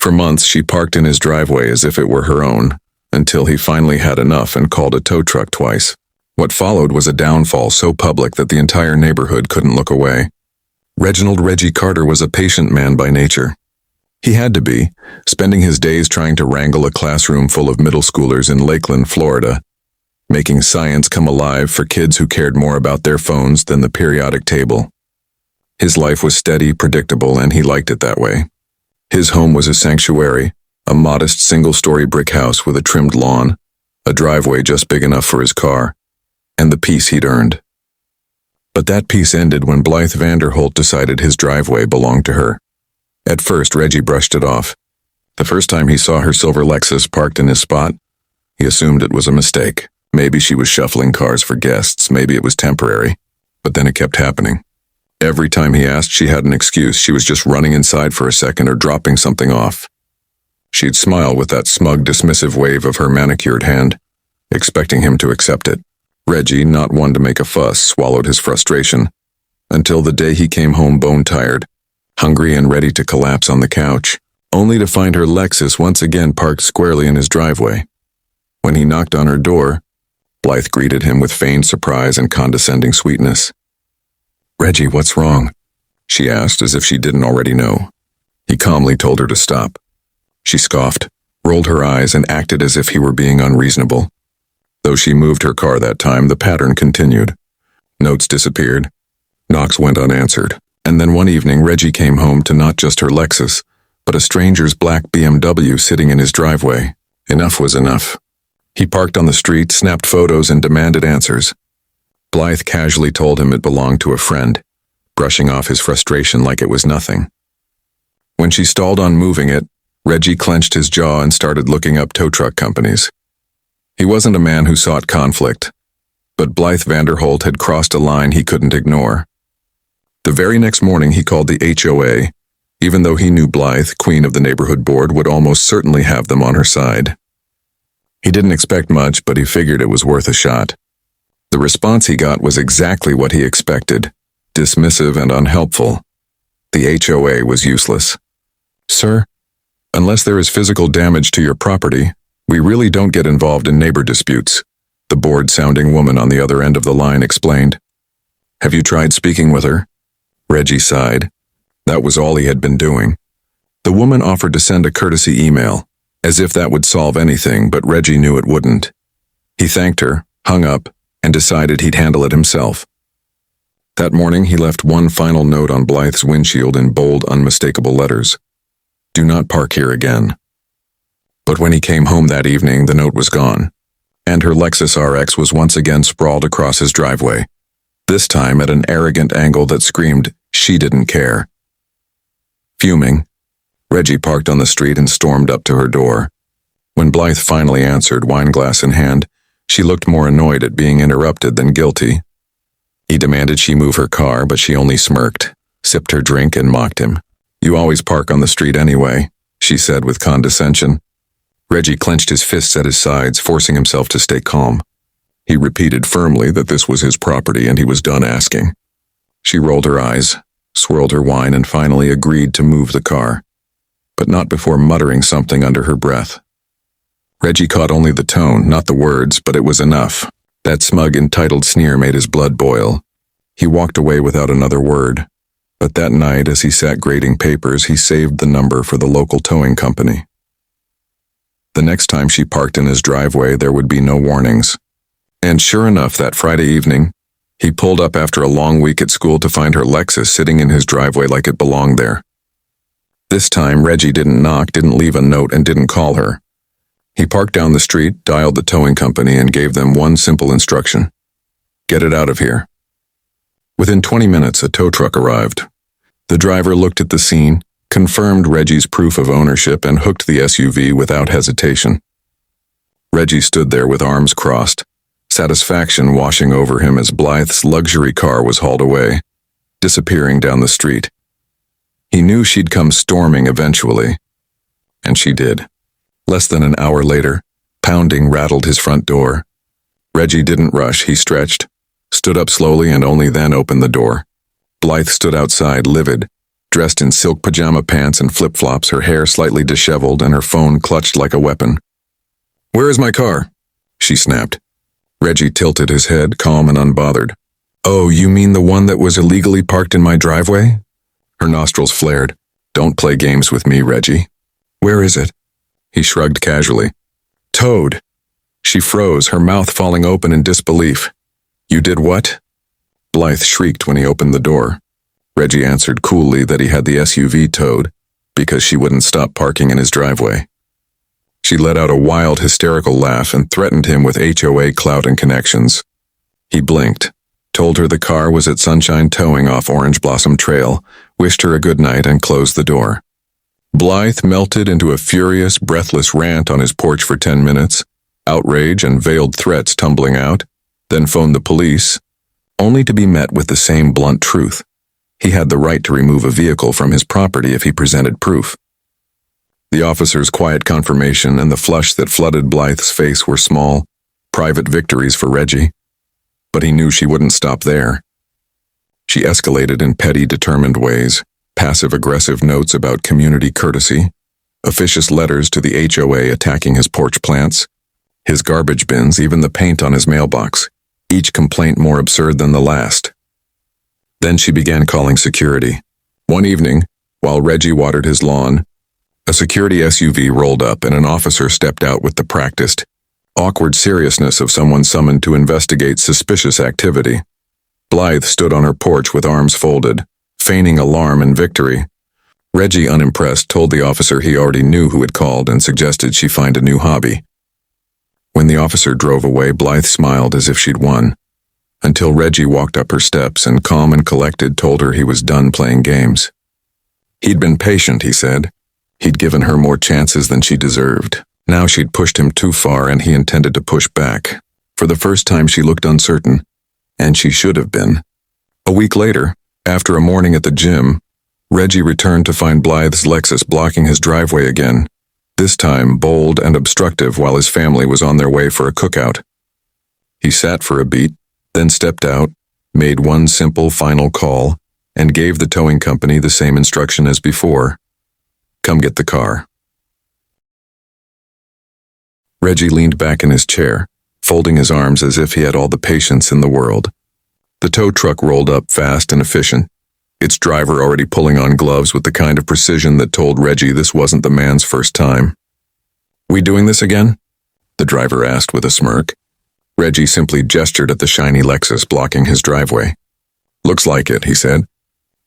For months, she parked in his driveway as if it were her own, until he finally had enough and called a tow truck twice. What followed was a downfall so public that the entire neighborhood couldn't look away. Reginald Reggie Carter was a patient man by nature. He had to be, spending his days trying to wrangle a classroom full of middle schoolers in Lakeland, Florida, making science come alive for kids who cared more about their phones than the periodic table. His life was steady, predictable, and he liked it that way. His home was a sanctuary, a modest single-story brick house with a trimmed lawn, a driveway just big enough for his car, and the peace he'd earned. But that peace ended when Blythe Vanderholt decided his driveway belonged to her. At first, Reggie brushed it off. The first time he saw her silver Lexus parked in his spot, he assumed it was a mistake. Maybe she was shuffling cars for guests, maybe it was temporary. But then it kept happening. Every time he asked, she had an excuse. She was just running inside for a second or dropping something off. She'd smile with that smug, dismissive wave of her manicured hand, expecting him to accept it. Reggie, not one to make a fuss, swallowed his frustration, until the day he came home bone-tired, hungry and ready to collapse on the couch, only to find her Lexus once again parked squarely in his driveway. When he knocked on her door, Blythe greeted him with feigned surprise and condescending sweetness. "Reggie, what's wrong?" she asked, as if she didn't already know. He calmly told her to stop. She scoffed, rolled her eyes, and acted as if he were being unreasonable. Though she moved her car that time, the pattern continued. Notes disappeared. Knocks went unanswered. And then one evening, Reggie came home to not just her Lexus, but a stranger's black BMW sitting in his driveway. Enough was enough. He parked on the street, snapped photos, and demanded answers. Blythe casually told him it belonged to a friend, brushing off his frustration like it was nothing. When she stalled on moving it, Reggie clenched his jaw and started looking up tow truck companies. He wasn't a man who sought conflict, but Blythe Vanderholt had crossed a line he couldn't ignore. The very next morning he called the HOA, even though he knew Blythe, queen of the neighborhood board, would almost certainly have them on her side. He didn't expect much, but he figured it was worth a shot. The response he got was exactly what he expected, dismissive and unhelpful. The HOA was useless. "Sir, unless there is physical damage to your property, we really don't get involved in neighbor disputes," the bored-sounding woman on the other end of the line explained. "Have you tried speaking with her?" Reggie sighed. That was all he had been doing. The woman offered to send a courtesy email, as if that would solve anything, but Reggie knew it wouldn't. He thanked her, hung up, and decided he'd handle it himself. That morning, he left one final note on Blythe's windshield in bold, unmistakable letters. "Do not park here again." But when he came home that evening, the note was gone, and her Lexus RX was once again sprawled across his driveway, this time at an arrogant angle that screamed she didn't care. Fuming, Reggie parked on the street and stormed up to her door. When Blythe finally answered, wineglass in hand, she looked more annoyed at being interrupted than guilty. He demanded she move her car, but she only smirked, sipped her drink, and mocked him. "You always park on the street anyway," she said with condescension. Reggie clenched his fists at his sides, forcing himself to stay calm. He repeated firmly that this was his property and he was done asking. She rolled her eyes, swirled her wine, and finally agreed to move the car, but not before muttering something under her breath. Reggie caught only the tone, not the words, but it was enough. That smug, entitled sneer made his blood boil. He walked away without another word, but that night, as he sat grading papers, he saved the number for the local towing company. The next time she parked in his driveway, there would be no warnings. And sure enough, that Friday evening, he pulled up after a long week at school to find her Lexus sitting in his driveway like it belonged there. This time, Reggie didn't knock, didn't leave a note, and didn't call her. He parked down the street, dialed the towing company, and gave them one simple instruction: "Get it out of here." Within 20 minutes, a tow truck arrived. The driver looked at the scene, confirmed Reggie's proof of ownership, and hooked the SUV without hesitation. Reggie stood there with arms crossed, satisfaction washing over him as Blythe's luxury car was hauled away, disappearing down the street. He knew she'd come storming eventually, and she did. Less than an hour later, pounding rattled his front door. Reggie didn't rush, he stretched, stood up slowly, and only then opened the door. Blythe stood outside, livid, dressed in silk pajama pants and flip-flops, her hair slightly disheveled and her phone clutched like a weapon. "Where is my car?" she snapped. Reggie tilted his head, calm and unbothered. "Oh, you mean the one that was illegally parked in my driveway?" Her nostrils flared. "Don't play games with me, Reggie." "Where is it?" He shrugged casually. "Towed." She froze, her mouth falling open in disbelief. "You did what?" Blythe shrieked when he opened the door. Reggie answered coolly that he had the SUV towed because she wouldn't stop parking in his driveway. She let out a wild, hysterical laugh and threatened him with HOA clout and connections. He blinked, told her the car was at Sunshine Towing off Orange Blossom Trail, wished her a good night, and closed the door. Blythe melted into a furious, breathless rant on his porch for 10 minutes, outrage and veiled threats tumbling out, then phoned the police, only to be met with the same blunt truth. He had the right to remove a vehicle from his property if he presented proof. The officer's quiet confirmation and the flush that flooded Blythe's face were small, private victories for Reggie. But he knew she wouldn't stop there. She escalated in petty, determined ways, passive-aggressive notes about community courtesy, officious letters to the HOA attacking his porch plants, his garbage bins, even the paint on his mailbox, each complaint more absurd than the last. Then she began calling security. One evening, while Reggie watered his lawn, a security SUV rolled up and an officer stepped out with the practiced, awkward seriousness of someone summoned to investigate suspicious activity. Blythe stood on her porch with arms folded, feigning alarm and victory. Reggie, unimpressed, told the officer he already knew who had called and suggested she find a new hobby. When the officer drove away, Blythe smiled as if she'd won, until Reggie walked up her steps and, calm and collected, told her he was done playing games. He'd been patient, he said. He'd given her more chances than she deserved. Now she'd pushed him too far and he intended to push back. For the first time she looked uncertain, and she should have been. A week later, after a morning at the gym, Reggie returned to find Blythe's Lexus blocking his driveway again, this time bold and obstructive while his family was on their way for a cookout. He sat for a beat, then stepped out, made one simple final call, and gave the towing company the same instruction as before. "Come get the car." Reggie leaned back in his chair, folding his arms as if he had all the patience in the world. The tow truck rolled up fast and efficient, its driver already pulling on gloves with the kind of precision that told Reggie this wasn't the man's first time. "We doing this again?" the driver asked with a smirk. Reggie simply gestured at the shiny Lexus blocking his driveway. "Looks like it," he said.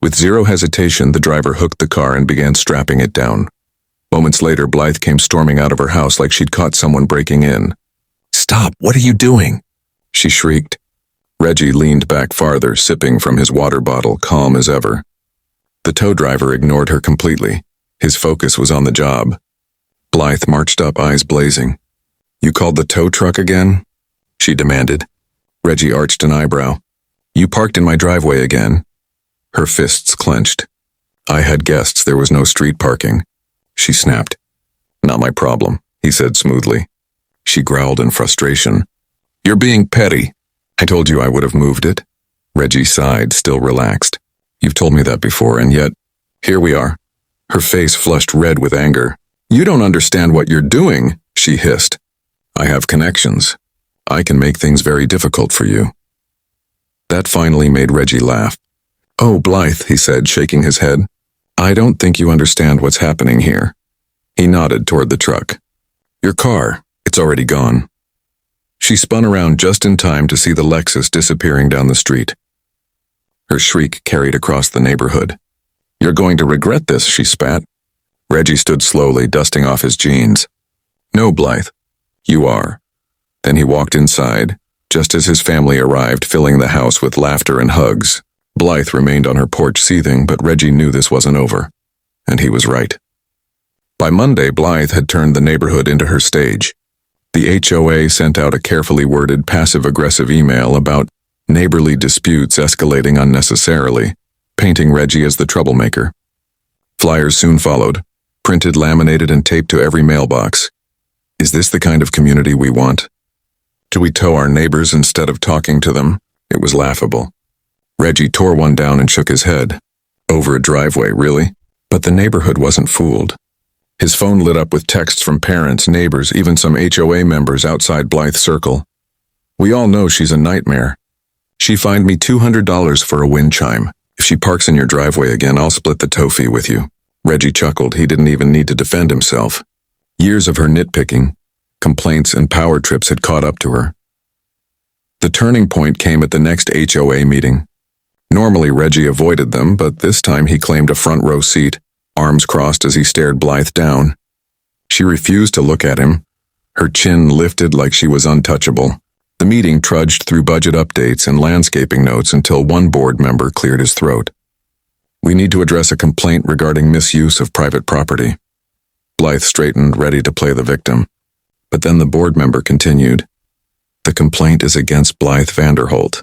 With zero hesitation, the driver hooked the car and began strapping it down. Moments later, Blythe came storming out of her house like she'd caught someone breaking in. "Stop! What are you doing?" she shrieked. Reggie leaned back farther, sipping from his water bottle, calm as ever. The tow driver ignored her completely. His focus was on the job. Blythe marched up, eyes blazing. "You called the tow truck again?" she demanded. Reggie arched an eyebrow. "You parked in my driveway again." Her fists clenched. "I had guests there was no street parking," she snapped. "Not my problem," he said smoothly. She growled in frustration. "You're being petty." "I told you I would have moved it." Reggie sighed, still relaxed. "You've told me that before, and yet, here we are." Her face flushed red with anger. "You don't understand what you're doing," she hissed. "I have connections. I can make things very difficult for you." That finally made Reggie laugh. "Oh, Blythe," he said, shaking his head. "I don't think you understand what's happening here." He nodded toward the truck. "Your car, it's already gone." She spun around just in time to see the Lexus disappearing down the street. Her shriek carried across the neighborhood. "You're going to regret this," she spat. Reggie stood slowly, dusting off his jeans. "No, Blythe, you are." Then he walked inside, just as his family arrived, filling the house with laughter and hugs. Blythe remained on her porch seething, but Reggie knew this wasn't over. And he was right. By Monday, Blythe had turned the neighborhood into her stage. The HOA sent out a carefully worded passive-aggressive email about neighborly disputes escalating unnecessarily, painting Reggie as the troublemaker. Flyers soon followed, printed, laminated, and taped to every mailbox. Is this the kind of community we want? Do we tow our neighbors instead of talking to them? It was laughable. Reggie tore one down and shook his head. Over a driveway, really? But the neighborhood wasn't fooled. His phone lit up with texts from parents, neighbors, even some HOA members outside Blythe Circle. We all know she's a nightmare. She fined me $200 for a wind chime. If she parks in your driveway again, I'll split the tow fee with you. Reggie chuckled. He didn't even need to defend himself. Years of her nitpicking, complaints, and power trips had caught up to her. The turning point came at the next HOA meeting. Normally Reggie avoided them, but this time he claimed a front row seat, arms crossed as he stared Blythe down. She refused to look at him, her chin lifted like she was untouchable. The meeting trudged through budget updates and landscaping notes until one board member cleared his throat. We need to address a complaint regarding misuse of private property. Blythe straightened, ready to play the victim. But then the board member continued. The complaint is against Blythe Vanderholt.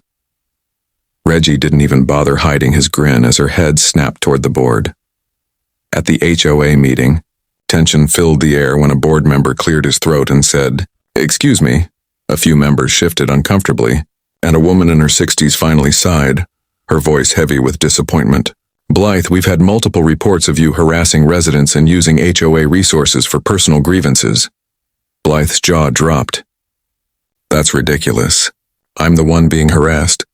Reggie didn't even bother hiding his grin as her head snapped toward the board. At the HOA meeting, tension filled the air when a board member cleared his throat and said, "Excuse me." A few members shifted uncomfortably, and a woman in her 60s finally sighed, her voice heavy with disappointment. "Blythe, we've had multiple reports of you harassing residents and using HOA resources for personal grievances." Blythe's jaw dropped. "That's ridiculous. I'm the one being harassed,"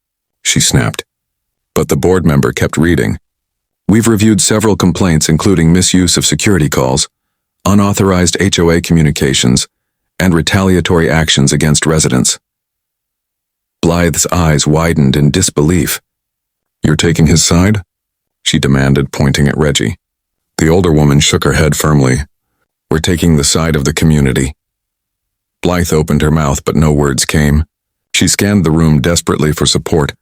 she snapped. But the board member kept reading. "We've reviewed several complaints including misuse of security calls, unauthorized HOA communications, and retaliatory actions against residents." Blythe's eyes widened in disbelief. "You're taking his side?" she demanded, pointing at Reggie. The older woman shook her head firmly. "We're taking the side of the community." Blythe opened her mouth, but no words came. She scanned the room desperately for support,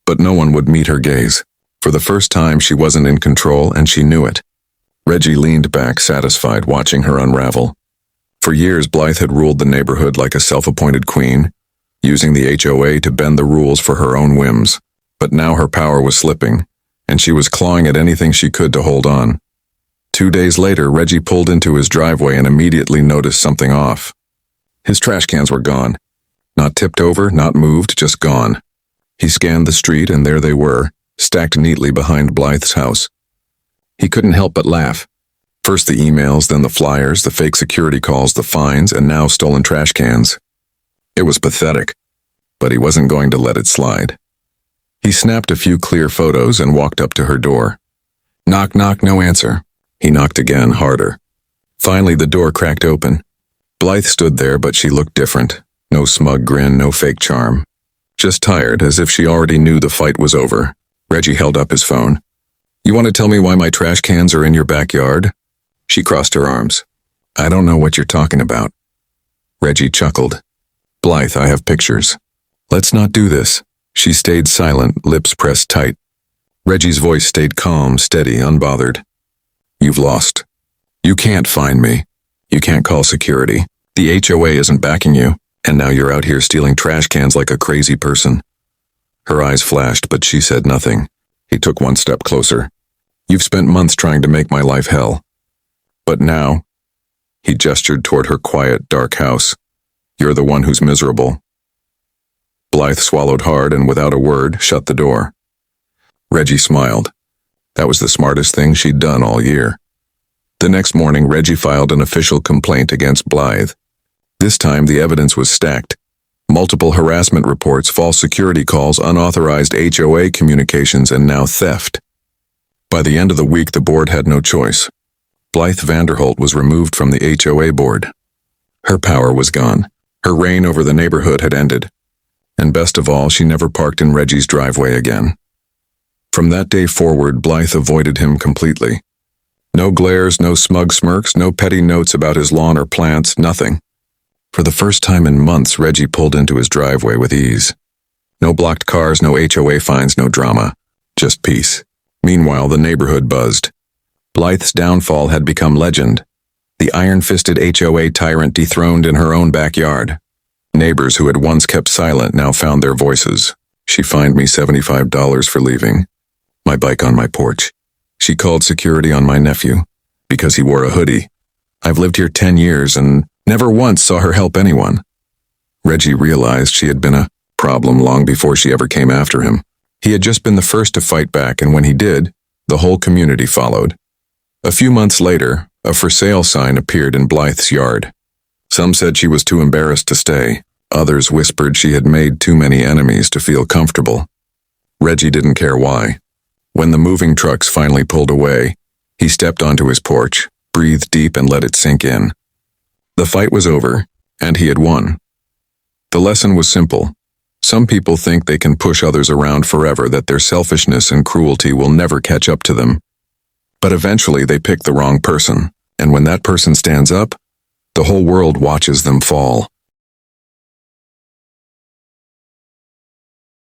but no one would meet her gaze. For the first time, she wasn't in control, and she knew it. Reggie leaned back, satisfied, watching her unravel. For years, Blythe had ruled the neighborhood like a self-appointed queen, using the HOA to bend the rules for her own whims. But now her power was slipping, and she was clawing at anything she could to hold on. 2 days later, Reggie pulled into his driveway and immediately noticed something off. His trash cans were gone. Not tipped over, not moved, just gone. He scanned the street, and there they were, stacked neatly behind Blythe's house. He couldn't help but laugh. First the emails, then the flyers, the fake security calls, the fines, and now stolen trash cans. It was pathetic, but he wasn't going to let it slide. He snapped a few clear photos and walked up to her door. Knock, knock, no answer. He knocked again, harder. Finally, the door cracked open. Blythe stood there, but she looked different. No smug grin, no fake charm. Just tired, as if she already knew the fight was over. Reggie held up his phone. "You want to tell me why my trash cans are in your backyard?" She crossed her arms. "I don't know what you're talking about." Reggie chuckled. "Blythe, I have pictures. Let's not do this." She stayed silent, lips pressed tight. Reggie's voice stayed calm, steady, unbothered. "You've lost. You can't find me. You can't call security. The HOA isn't backing you, and now you're out here stealing trash cans like a crazy person." Her eyes flashed, but she said nothing. He took one step closer. "You've spent months trying to make my life hell. But now," he gestured toward her quiet, dark house, "you're the one who's miserable." Blythe swallowed hard and without a word shut the door. Reggie smiled. That was the smartest thing she'd done all year. The next morning, Reggie filed an official complaint against Blythe. This time, the evidence was stacked. Multiple harassment reports, false security calls, unauthorized HOA communications, and now theft. By the end of the week, the board had no choice. Blythe Vanderholt was removed from the HOA board. Her power was gone. Her reign over the neighborhood had ended. And best of all, she never parked in Reggie's driveway again. From that day forward, Blythe avoided him completely. No glares, no smug smirks, no petty notes about his lawn or plants, nothing. For the first time in months, Reggie pulled into his driveway with ease. No blocked cars, no HOA fines, no drama. Just peace. Meanwhile, the neighborhood buzzed. Blythe's downfall had become legend. The iron-fisted HOA tyrant dethroned in her own backyard. Neighbors who had once kept silent now found their voices. She fined me $75 for leaving my bike on my porch. She called security on my nephew because he wore a hoodie. I've lived here 10 years and never once saw her help anyone. Reggie realized she had been a problem long before she ever came after him. He had just been the first to fight back, and when he did, The whole community followed. A few months later, a for sale sign appeared in Blythe's yard. Some said she was too embarrassed to stay. Others whispered she had made too many enemies to feel comfortable. Reggie didn't care why. When the moving trucks finally pulled away, he stepped onto his porch, breathed deep and let it sink in. The fight was over, and he had won. The lesson was simple. Some people think they can push others around forever, that their selfishness and cruelty will never catch up to them. But eventually they pick the wrong person, and when that person stands up, the whole world watches them fall.